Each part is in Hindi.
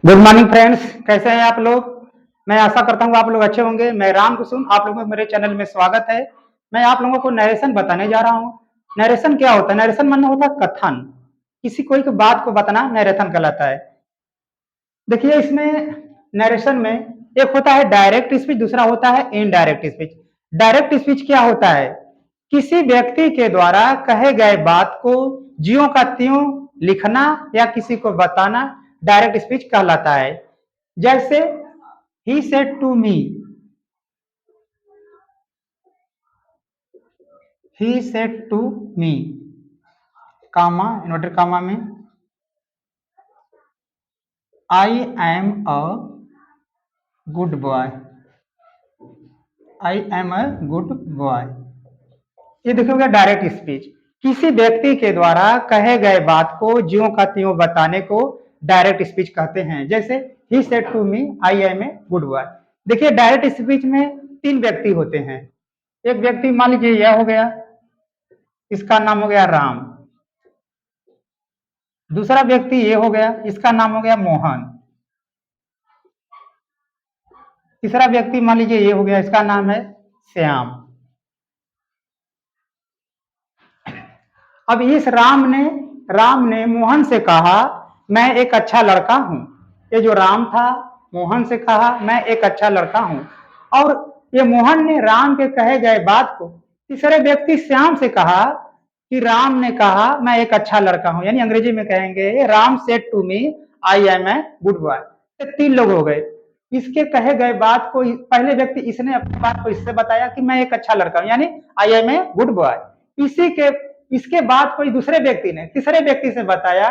गुड मॉर्निंग फ्रेंड्स, कैसे हैं आप लोग। मैं आशा करता हूँ आप लोग अच्छे होंगे। मैं राम कुसुम, आप लोगों को मेरे चैनल में स्वागत है। मैं आप लोगों को नरेशन बताने जा रहा हूँ। नरेशन क्या होता है? नरेशन मतलब होता है कथन, किसी कोई की बात को बताना नरेशन कहलाता है। देखिए इसमें नरेशन में एक होता है डायरेक्ट स्पीच, दूसरा होता है इनडायरेक्ट स्पीच। डायरेक्ट स्पीच क्या होता है? किसी व्यक्ति के द्वारा कहे गए बात को ज्यों का त्यों लिखना या किसी को बताना डायरेक्ट स्पीच कहलाता है। जैसे he said to me, he said to me, comma inverted comma में, I am a good boy, I am a good boy. ये देखोगे डायरेक्ट स्पीच। किसी व्यक्ति के द्वारा कहे गए बात को ज्यों का त्यों बताने को डायरेक्ट स्पीच कहते हैं। जैसे he said to me I am a good boy. देखिए डायरेक्ट स्पीच में 3 व्यक्ति होते हैं। एक व्यक्ति मान लीजिए यह हो गया, इसका नाम हो गया राम। दूसरा व्यक्ति ये हो गया, इसका नाम हो गया मोहन। तीसरा व्यक्ति मान लीजिए ये हो गया, इसका नाम है श्याम। अब इस राम ने मोहन से कहा मैं एक अच्छा लड़का हूं। ये जो राम था मोहन से कहा मैं एक अच्छा लड़का हूं, और ये मोहन ने राम के कहे गए बात को तीसरे व्यक्ति श्याम से कहा कि राम ने कहा मैं एक अच्छा लड़का हूं, यानी अंग्रेजी में कहेंगे Ram said to me I am a good boy. 3 लोग हो गए। इसके कहे गए बात को पहले व्यक्ति इसने अपनी बात को इससे बताया कि मैं एक अच्छा लड़का हूं, यानी I am a good boy. इसी के इसके बाद कोई दूसरे व्यक्ति ने तीसरे व्यक्ति से बताया,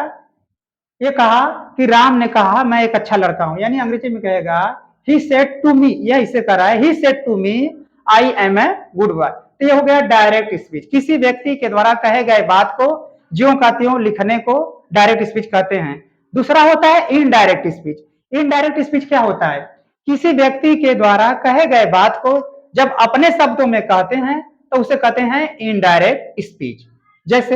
ये कहा कि राम ने कहा मैं एक अच्छा लड़का हूं, यानी अंग्रेजी में कहेगा ही सेड टू मी, यह इसे कर रहा है he said to me I am a good boy. तो ये हो गया डायरेक्ट स्पीच। किसी व्यक्ति के द्वारा कहे गए बात को ज्यों का त्यों लिखने को डायरेक्ट स्पीच कहते हैं। दूसरा होता है इनडायरेक्ट स्पीच। इनडायरेक्ट स्पीच क्या होता है? किसी व्यक्ति के द्वारा कहे गए बात को जब अपने शब्दों में कहते हैं तो उसे कहते हैं इनडायरेक्ट स्पीच। जैसे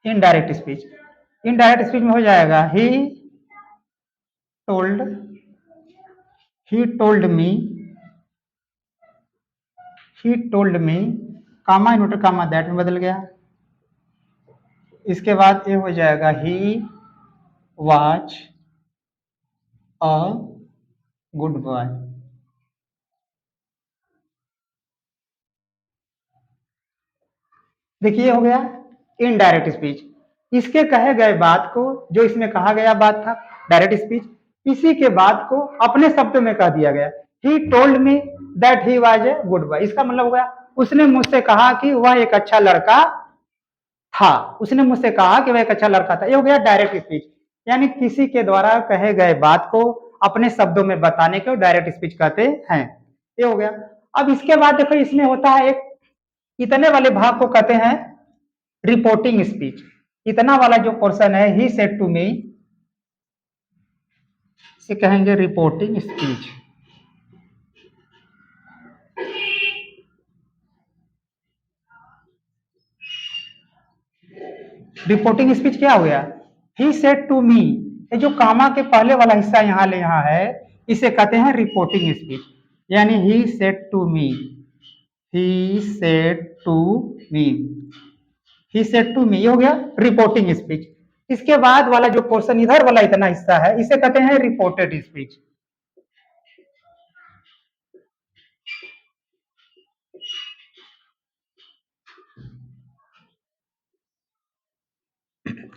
इनडायरेक्ट स्पीच, इनडायरेक्ट स्पीच में हो जाएगा told he told me, he told me, comma inverted comma that में बदल गया। इसके बाद ये हो जाएगा he was a good boy. देखिए हो गया इनडायरेक्ट स्पीच। इसके कहे गए बात को, जो इसमें कहा गया बात था डायरेक्ट स्पीच, इसी के बात को अपने शब्दों में कह दिया गया। ही told me that he was a good boy. इसका मतलब हो गया उसने मुझसे कहा कि वह एक अच्छा लड़का था, उसने मुझसे कहा कि वह एक अच्छा लड़का था। ये हो गया डायरेक्ट स्पीच, यानी किसी के द्वारा कहे गए बात को अपने शब्दों में बताने को डायरेक्ट स्पीच कहते हैं। ये हो गया। अब इसके बाद देखो इसमें होता है एक इतने वाले भाग को कहते हैं रिपोर्टिंग स्पीच। इतना वाला जो पोर्शन है ही सेड टू मी, इसे कहेंगे रिपोर्टिंग स्पीच। रिपोर्टिंग स्पीच क्या हो गया? ही सेड टू मी, ये जो कामा के पहले वाला हिस्सा यहाँ ले यहाँ है, इसे कहते हैं रिपोर्टिंग स्पीच। यानी he said to me, he said to me, he said to me, ये हो गया रिपोर्टिंग स्पीच। इसके बाद वाला जो पोर्शन इधर वाला इतना हिस्सा है, इसे कहते हैं रिपोर्टेड स्पीच।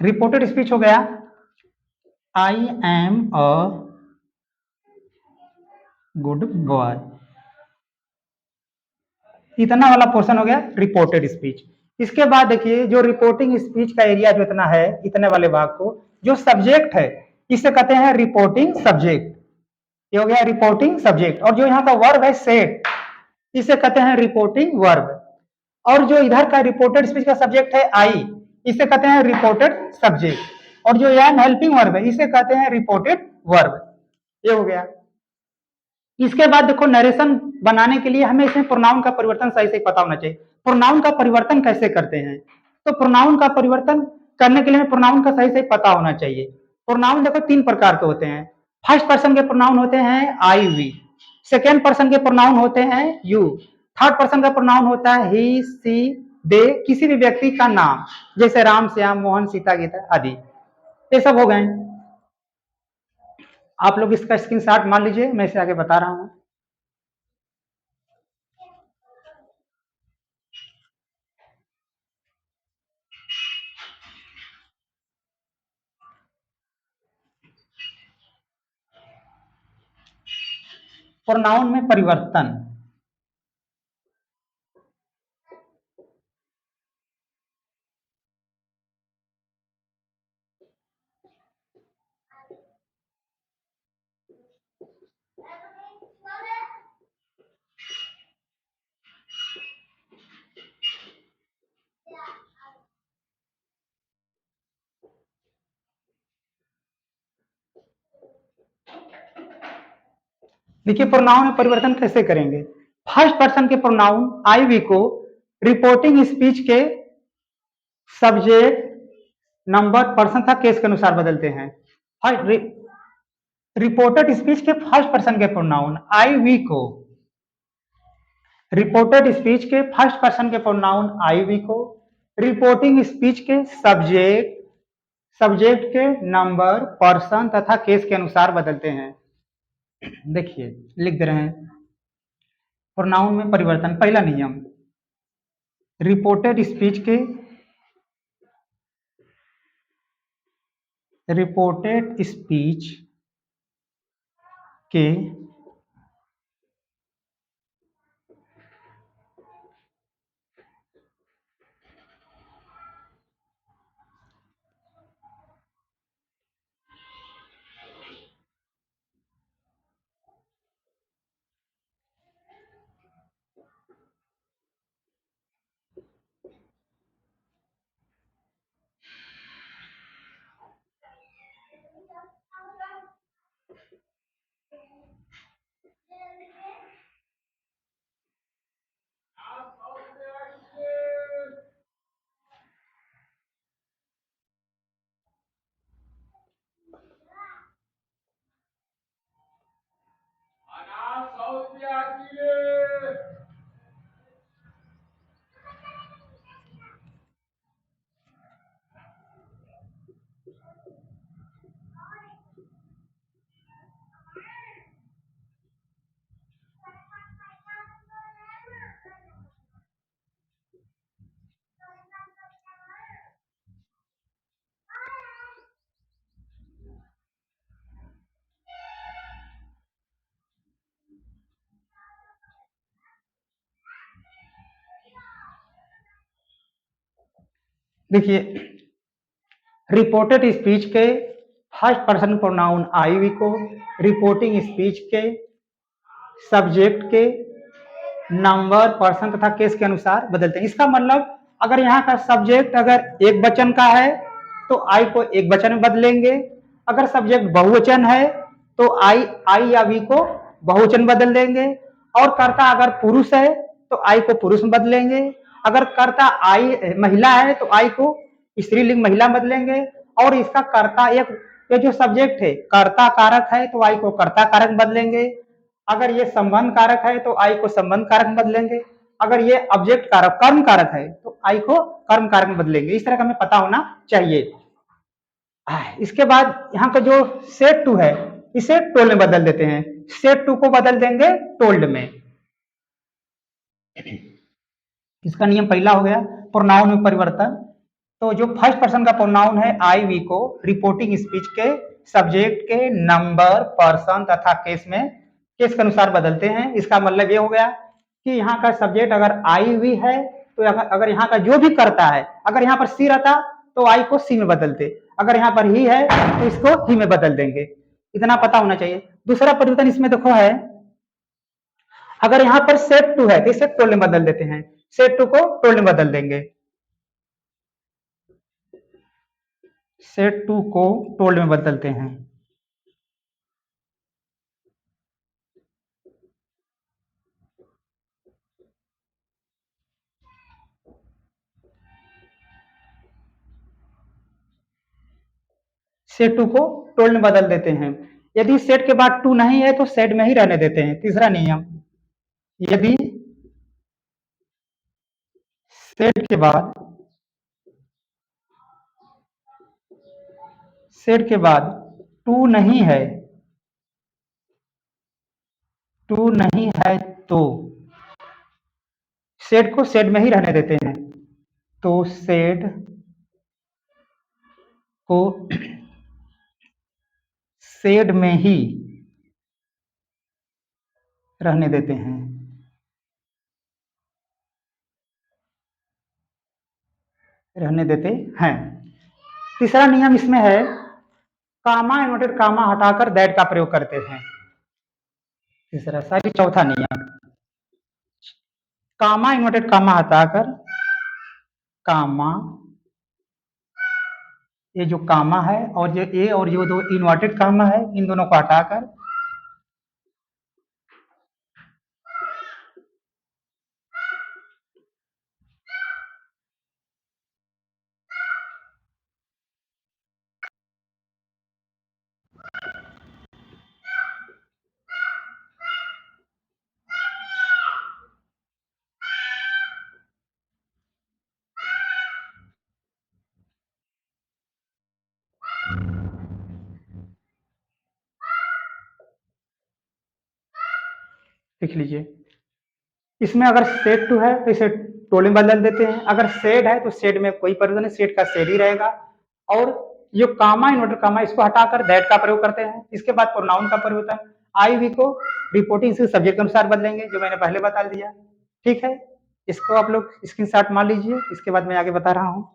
रिपोर्टेड स्पीच हो गया आई एम अ गुड बॉय। इतना वाला पोर्शन हो गया रिपोर्टेड स्पीच। इसके बाद देखिए जो रिपोर्टिंग स्पीच का एरिया जो इतना है, इतने वाले भाग को जो सब्जेक्ट है इसे कहते हैं रिपोर्टिंग सब्जेक्ट। ये हो गया रिपोर्टिंग सब्जेक्ट। और जो यहाँ का वर्ब है सेड, इसे कहते हैं रिपोर्टिंग वर्ब। और जो इधर का रिपोर्टेड स्पीच का सब्जेक्ट है आई, इसे कहते हैं रिपोर्टेड सब्जेक्ट। और जो एम हेल्पिंग वर्ब है इसे कहते हैं रिपोर्टेड वर्ब। ये हो गया। इसके बाद देखो नरेशन बनाने के लिए हमें इसमें प्रोनाउन का परिवर्तन सही से पता होना चाहिए। प्रोनाउन का परिवर्तन कैसे करते हैं? तो प्रोनाउन का परिवर्तन करने के लिए हमें प्रोनाउन का सही से पता होना चाहिए। प्रोनाउन देखो 3 प्रकार के होते हैं। फर्स्ट पर्सन के प्रोनाउन होते हैं आई वी, सेकेंड पर्सन के प्रोनाउन होते हैं यू, थर्ड पर्सन का प्रोनाउन होता है ही सी दे, किसी भी व्यक्ति का नाम जैसे राम श्याम मोहन सीता गीता आदि। ये सब हो गए। आप लोग इसका स्क्रीनशॉट मान लीजिए, मैं इसे आगे बता रहा हूं। प्रोनाउन में परिवर्तन। देखिए प्रोनाउन में परिवर्तन कैसे करेंगे। फर्स्ट पर्सन के प्रोनाउन आई वी को रिपोर्टिंग स्पीच के सब्जेक्ट नंबर पर्सन तथा केस के अनुसार बदलते हैं। रिपोर्टेड स्पीच के फर्स्ट पर्सन के प्रोनाउन आई वी को, रिपोर्टेड स्पीच के फर्स्ट पर्सन के प्रोनाउन आई वी को रिपोर्टिंग स्पीच के सब्जेक्ट के नंबर पर्सन तथा केस के अनुसार बदलते हैं। देखिए लिख दे रहे हैं प्रोनाउन में परिवर्तन। पहला नियम, रिपोर्टेड स्पीच के देखिए रिपोर्टेड स्पीच के first person pronoun I we को रिपोर्टिंग स्पीच के सब्जेक्ट के नंबर पर्सन तथा केस के अनुसार बदलते हैं। इसका मतलब अगर यहाँ का सब्जेक्ट अगर एक वचन का है तो आई को एक वचन में बदलेंगे, अगर सब्जेक्ट बहुवचन है तो आई या वी को बहुवचन बदल देंगे, और कर्ता अगर पुरुष है तो आई को पुरुष में बदलेंगे, अगर कर्ता आई महिला है तो आई को स्त्रीलिंग महिला बदलेंगे, और इसका कर्ता एक ये जो सब्जेक्ट है कर्ता कारक है तो आई को कर्ता कारक बदलेंगे, अगर ये संबंध कारक है तो आई को संबंध कारक बदलेंगे, अगर ये ऑब्जेक्ट कारक कर्म कारक है तो आई को कर्म कारक में बदलेंगे। इस तरह का हमें पता होना चाहिए। इसके बाद यहाँ का जो सेट टू है इसे टोल्ड में बदल देते हैं। सेट टू को बदल देंगे टोल्ड में। इसका नियम पहला हो गया प्रोनाउन में परिवर्तन। तो जो फर्स्ट पर्सन का प्रोनाउन है आई वी को रिपोर्टिंग स्पीच के सब्जेक्ट के नंबर पर्सन तथा केस के अनुसार बदलते हैं। इसका मतलब ये हो गया कि यहाँ का सब्जेक्ट अगर आई वी है तो अगर यहाँ का जो भी करता है, अगर यहाँ पर सी रहता तो आई को सी में बदलते, अगर यहाँ पर ही है तो इसको ही में बदल देंगे। इतना पता होना चाहिए। दूसरा परिवर्तन इसमें देखो है, अगर यहाँ पर सेट टू है तो इसे टोल्ड में बदल देते हैं। सेड टू को टोल्ड में बदल देंगे, सेड टू को टोल्ड में बदलते हैं। सेड टू को टोल्ड में बदल देते हैं। यदि सेड के बाद टू नहीं है तो सेड में ही रहने देते हैं। तीसरा नियम, यदि सेड के बाद टू नहीं है, टू नहीं है तो सेड को सेड में ही रहने देते हैं। तो सेड को सेड में ही रहने देते हैं। रहने देते हैं। तीसरा नियम इसमें है, कामा इन्वर्टेड कामा हटाकर दैट का प्रयोग करते हैं। तीसरा सॉरी चौथा नियम, कामा इन्वर्टेड कामा हटाकर, कामा ये जो कामा है और जो ए और जो दो इन्वर्टेड कामा है इन दोनों को हटाकर लिख लीजिए। इसमें अगर सेड टू है तो इसे टोल में बदल देते हैं, अगर सेड है तो सेड में कोई परिवर्तन नहीं, सेड का सेड ही रहेगा। और जो कामा इन्वर्टर कामा इसको हटाकर दैट का प्रयोग करते हैं। इसके बाद प्रोनाउन का परिवर्तन, आई वी को रिपोर्टिंग से सब्जेक्ट के अनुसार बदलेंगे, जो मैंने पहले बता दिया। ठीक है, इसको आप लोग स्क्रीनशॉट मान लीजिए, इसके बाद मैं आगे बता रहा हूँ।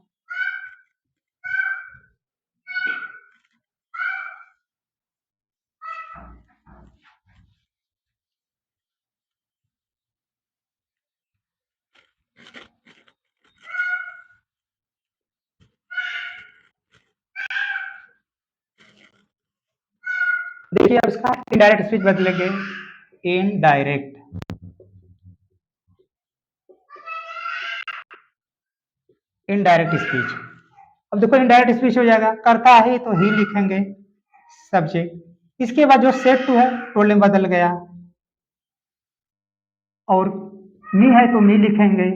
देखिए अब इसका इनडायरेक्ट स्पीच बदलेंगे, इनडायरेक्ट, इनडायरेक्ट स्पीच। अब देखो इनडायरेक्ट स्पीच हो जाएगा, करता है तो ही लिखेंगे सब्जेक्ट। इसके बाद जो सेड टू है टोल में बदल गया, और मी है तो मी लिखेंगे,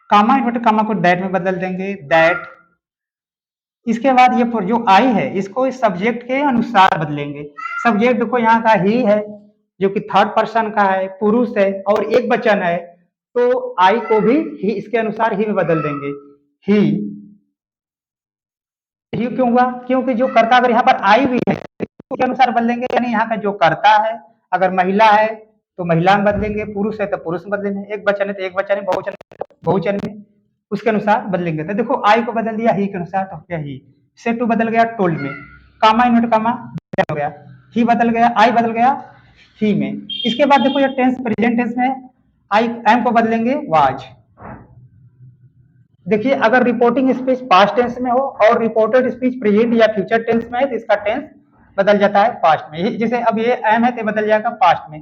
कामा इन्वर्टेड कामा को दैट में बदल देंगे, दैट। इसके बाद ये जो आई है इसको इस सब्जेक्ट के अनुसार बदलेंगे। सब्जेक्ट देखो यहाँ का ही है जो कि थर्ड पर्सन का है, पुरुष है और एक वचन है, तो आई को भी ही इसके अनुसार ही में बदल देंगे, ही। ही क्यों हुआ? क्योंकि जो कर्ता अगर यहाँ पर आई भी है तो के अनुसार बदलेंगे, यानी यहाँ का जो कर्ता है अगर महिला है तो महिला में बदलेंगे, पुरुष है तो पुरुष में बदलेंगे, एक वचन है तो एक वचन में, बहुवचन बहुवचन में उसके अनुसार बदलेंगे। तो देखो आई को बदल दिया ही के अनुसार, तो क्या ही। से टू बदल गया टोल्ड में, कामा इन्वर्ट कामा हो गया, ही बदल गया, आई बदल गया ही में। इसके बाद देखो ये टेंस प्रेजेंट टेंस में आई एम को बदलेंगे वाज। देखिए अगर रिपोर्टिंग स्पीच पास्ट टेंस में हो और रिपोर्टेड स्पीच प्रेजेंट या फ्यूचर टेंस में है तो इसका टेंस बदल जाता है पास्ट में। जैसे अब ये एम है तो बदल जाएगा पास्ट में,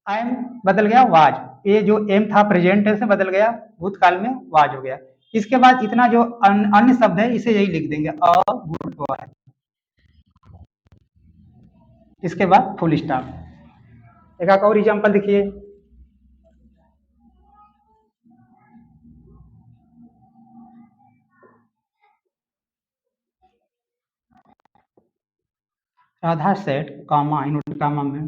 एम बदल गया वाज, ये जो एम था प्रेजेंट टेंस में बदल गया भूतकाल में वाज हो गया। इसके बाद इतना जो अन्य शब्द है इसे यही लिख देंगे, अ गुड बॉय। इसके बाद फुल स्टॉप। एक और एग्जांपल देखिए, Radha said comma inverted comma में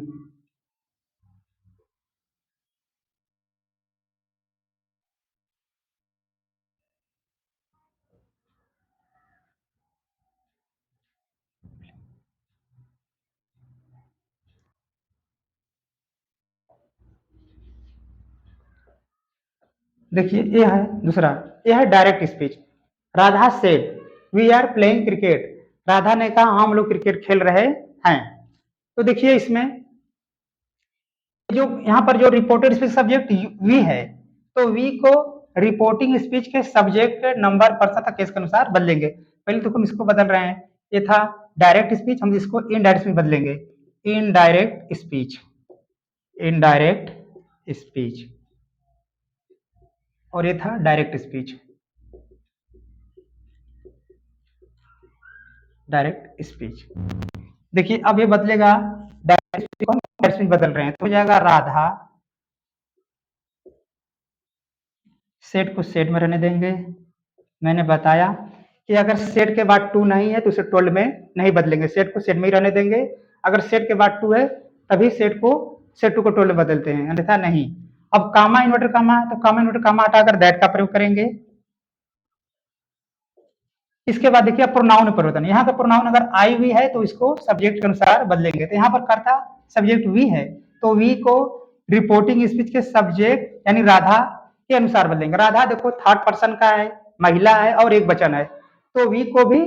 देखिए ये है दूसरा, ये है direct speech. Radha said we are playing cricket, Radha ने कहा हम लोग क्रिकेट खेल रहे हैं। तो देखिए इसमें जो यहाँ पर जो रिपोर्टेड स्पीच सब्जेक्ट वी है तो वी को रिपोर्टिंग स्पीच के सब्जेक्ट नंबर पर्सन तक केस के अनुसार बदलेंगे। पहले तो हम इसको बदल रहे हैं, ये था डायरेक्ट स्पीच, हम इसको इनडायरेक्ट में बदलेंगे, इनडायरेक्ट स्पीच, इनडायरेक्ट स्पीच, और ये था डायरेक्ट स्पीच, डायरेक्ट स्पीच। देखिए अब ये बदलेगा, डायरेक्ट स्पीच को हम डायरेक्ट स्पीच बदल रहे हैं, तो हो जाएगा राधा, सेट को सेट में रहने देंगे। मैंने बताया कि अगर सेट के बाद टू नहीं है तो उसे टोल्ड में नहीं बदलेंगे, सेट को सेट में ही रहने देंगे। अगर सेट के बाद टू है तभी सेट टू को टोल्ड में बदलते हैं, अन्यथा नहीं। अब कामा इन्वर्टर कामा, तो कामा इन्वर्टर कामा हटाकर दैट का प्रयोग करेंगे। इसके बाद देखिए प्रोनाउन परिवर्तन, यहाँ का प्रोनाउन अगर आई वी है तो इसको सब्जेक्ट के अनुसार बदलेंगे, तो यहाँ पर कर्ता सब्जेक्ट वी है, तो वी को रिपोर्टिंग स्पीच के सब्जेक्ट यानी राधा के अनुसार बदलेंगे। राधा देखो थर्ड पर्सन का है, महिला है और एक वचन है, तो वी को भी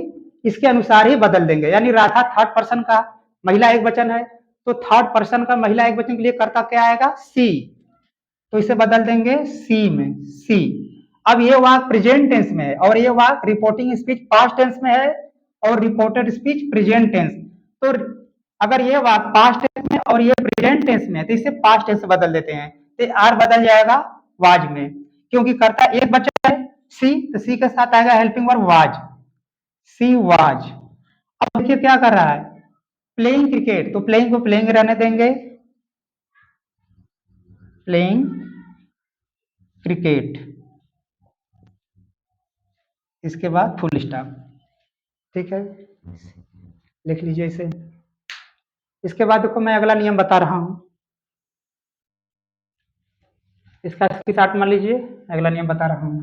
इसके अनुसार ही बदल देंगे, यानी राधा थर्ड पर्सन का, महिला एक वचन है, तो थर्ड पर्सन का महिला एक वचन के लिए कर्ता क्या आएगा, सी, तो इसे बदल देंगे सी में, सी। अब ये वाक्य प्रेजेंट टेंस में है और ये वाक्य रिपोर्टिंग स्पीच पास्ट टेंस में है और रिपोर्टेड स्पीच प्रेजेंट टेंस, तो अगर ये वाक्य पास्ट टेंस में और ये प्रेजेंट टेंस में है तो इसे पास्ट टेंस बदल देते हैं, तो आर बदल जाएगा वाज में, क्योंकि कर्ता एक बचा है सी, तो सी के साथ आएगा helping verb was, she was. अब देखिए क्या कर रहा है, प्लेइंग क्रिकेट, तो प्लेइंग को प्लेइंग रहने देंगे, प्लेइंग क्रिकेट, इसके बाद फुल स्टॉप, ठीक है, लिख लीजिए इसे। इसके बाद देखो मैं अगला नियम बता रहा हूं, इसका स्क्रीनशॉट मान लीजिए, अगला नियम बता रहा हूं।